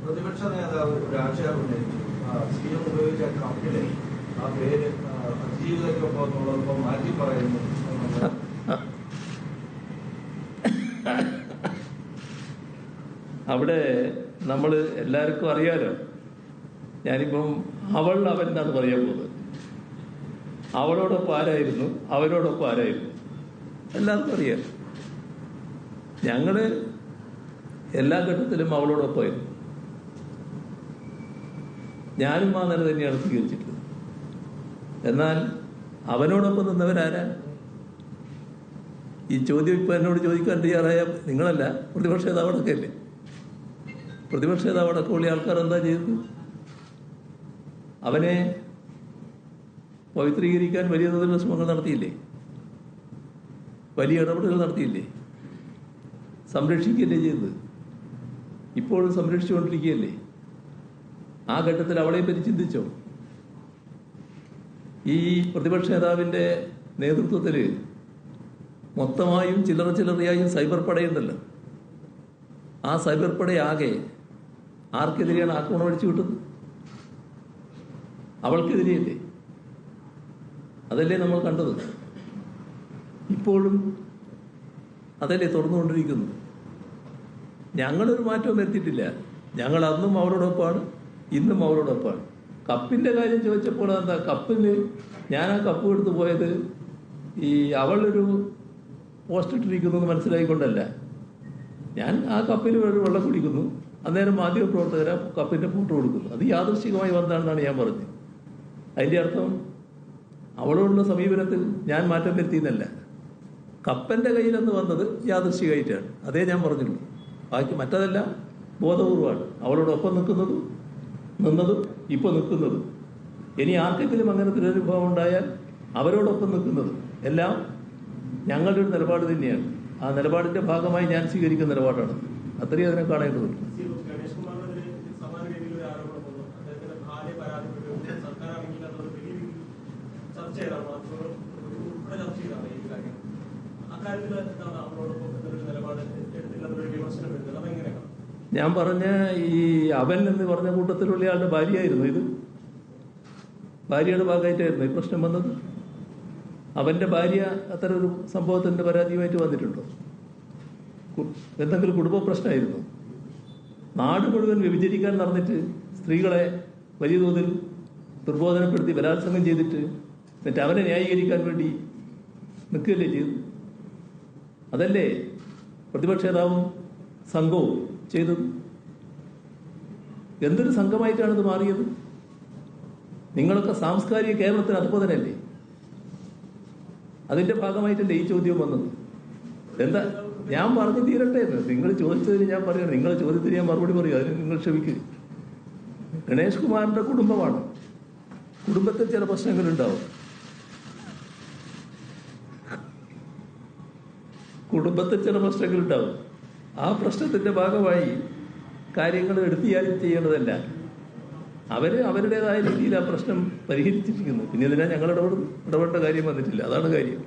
പ്രതിപക്ഷ നേതാവ് ഒരു ആക്ഷേപം ഉന്നയിച്ചു. CM ഉപയോഗിച്ച കപ്പിലെ ആ പേര് അതിജീവിതയ്ക്കൊപ്പം എന്നുള്ളതിപ്പോൾ മാറ്റി പറയുന്നു. അവിടെ നമ്മൾ എല്ലാവർക്കും അറിയാലോ. ഞാനിപ്പം അവൾ അവൻ എന്നാണ് പറയാൻ പോകുന്നത്. അവളോടൊപ്പം ആരായിരുന്നു, അവരോടൊപ്പം ആരായിരുന്നു, എല്ലാവർക്കും അറിയാം. ഞങ്ങള് എല്ലാ ഘട്ടത്തിലും അവളോടൊപ്പമായിരുന്നു. ഞാനും ആ നില തന്നെയാണ് സ്വീകരിച്ചിട്ടുള്ളത്. എന്നാൽ അവനോടൊപ്പം നിന്നവരാരാ? ഈ ചോദ്യം ഇപ്പം എന്നോട് ചോദിക്കാൻ തയ്യാറായ നിങ്ങളല്ല, പ്രതിപക്ഷ നേതാവടൊക്കെ അല്ലേ. പ്രതിപക്ഷ നേതാവടക്കം ഉള്ള ആൾക്കാർ എന്താ ചെയ്തത്? അവനെ പവിത്രീകരിക്കാൻ വലിയ തോതിലുള്ള ശ്രമങ്ങൾ നടത്തിയില്ലേ? വലിയ ഇടപെടലുകൾ നടത്തിയില്ലേ? സംരക്ഷിക്കുകയല്ലേ ചെയ്തത്? ഇപ്പോഴും സംരക്ഷിച്ചുകൊണ്ടിരിക്കുകയല്ലേ? ആ ഘട്ടത്തിൽ അവളെ പറ്റി ചിന്തിച്ചോ? ഈ പ്രതിപക്ഷ നേതാവിൻ്റെ നേതൃത്വത്തിൽ മൊത്തമായും ചില്ലറയായും സൈബർ പടയുണ്ടല്ലോ. ആ സൈബർ പടയാകെ ആർക്കെതിരെയാണ് ആക്രമണം അടിച്ചു വിട്ടത്? അവൾക്കെതിരെയല്ലേ? അതല്ലേ നമ്മൾ കണ്ടത്? ഇപ്പോഴും അതല്ലേ തുറന്നുകൊണ്ടിരിക്കുന്നത്. ഞങ്ങളൊരു മാറ്റവും വരുത്തിയിട്ടില്ല. ഞങ്ങൾ അന്നും അവരോടൊപ്പമാണ്, ഇന്നും അവരോടൊപ്പമാണ്. കപ്പിൻ്റെ കാര്യം ചോദിച്ചപ്പോൾ എന്താ കപ്പിന് ഞാൻ ആ കപ്പ് എടുത്ത് പോയത് ഈ അവളൊരു പോസ്റ്റ് ഇട്ടിരിക്കുന്നു മനസ്സിലായിക്കൊണ്ടല്ല. ഞാൻ ആ കപ്പിൽ വെള്ളം കുടിക്കുന്നു, അന്നേരം മാധ്യമപ്രവർത്തകരെ കപ്പിൻ്റെ ഫോട്ടോ കൊടുക്കുന്നു. അത് യാദൃശ്ചികമായി വന്നതാണെന്നാണ് ഞാൻ പറഞ്ഞത്. അതിൻ്റെ അർത്ഥം അവളോടുള്ള സമീപനത്തിൽ ഞാൻ മാറ്റം വരുത്തിയെന്നല്ല. കപ്പൻ്റെ കയ്യിലെന്ന് വന്നത് യാദൃശ്ചികമായിട്ടാണ്. അതേ ഞാൻ പറഞ്ഞുള്ളൂ. ബാക്കി മറ്റതെല്ലാം ബോധപൂർവമാണ്. അവളോടൊപ്പം നിന്നതും ഇപ്പോൾ നിൽക്കുന്നതും. ഇനി ആർക്കെങ്കിലും അങ്ങനത്തെ ഒരു അനുഭവം ഉണ്ടായാൽ അവരോടൊപ്പം നിൽക്കുന്നതും എല്ലാം ഞങ്ങളുടെ ഒരു നിലപാട് തന്നെയാണ്. ആ നിലപാടിൻ്റെ ഭാഗമായി ഞാൻ സ്വീകരിക്കുന്ന നിലപാടാണ്. അത്രയും അതിനെ കാണേണ്ടതുണ്ട്. ഞാൻ പറഞ്ഞ ഈ അവൻ എന്ന് പറഞ്ഞ കൂട്ടത്തിലുള്ള ആളുടെ ഭാര്യയായിരുന്നു ഇത്. ഭാര്യയുടെ ഭാഗമായിട്ടായിരുന്നു ഈ പ്രശ്നം വന്നത്. അവൻ്റെ ഭാര്യ അത്തരം ഒരു സംഭവത്തിൻ്റെ പരാതിയുമായിട്ട് വന്നിട്ടുണ്ടോ? എന്തെങ്കിലും കുടുംബ പ്രശ്നമായിരുന്നു? നാട് മുഴുവൻ വ്യഭിചരിക്കാൻ നടന്നിട്ട് സ്ത്രീകളെ വലിയ തോതിൽ ദുർബോധനപ്പെടുത്തി ബലാത്സംഗം ചെയ്തിട്ട് എന്നിട്ട് അവനെ ന്യായീകരിക്കാൻ വേണ്ടി നിൽക്കുകയല്ലേ ചെയ്തു? അതല്ലേ പ്രതിപക്ഷ നേതാവും സംഘവും ചെയ്തത്? എന്തൊരു സംഘമായിട്ടാണ് ഇത് മാറിയത്? നിങ്ങളൊക്കെ സാംസ്കാരിക കേരളത്തിന് അധപതനല്ലേ? അതിന്റെ ഭാഗമായിട്ടല്ലേ ഈ ചോദ്യം വന്നത്? എന്താ ഞാൻ പറഞ്ഞു തീരട്ടെ എന്ന്. നിങ്ങൾ ചോദിച്ചതിന് ഞാൻ പറയണം. നിങ്ങളുടെ ചോദ്യത്തിന് ഞാൻ മറുപടി പറയും. അതിന് നിങ്ങൾ ക്ഷമിക്കുക. ഗണേഷ് കുമാറിന്റെ കുടുംബമാണ്. കുടുംബത്തിൽ ചില പ്രശ്നങ്ങളുണ്ടാവും. കുടുംബത്തിൽ ചില പ്രശ്നങ്ങളുണ്ടാവും. ആ പ്രശ്നത്തിന്റെ ഭാഗമായി കാര്യങ്ങൾ എടുത്തിയാൽ ചെയ്യേണ്ടതല്ല. അവരുടേതായ രീതിയിൽ ആ പ്രശ്നം പരിഹരിച്ചിരിക്കുന്നു. പിന്നെ ഇതിനാ ഞങ്ങൾ ഇടപെടേണ്ട കാര്യം വന്നിട്ടില്ല. അതാണ് കാര്യം.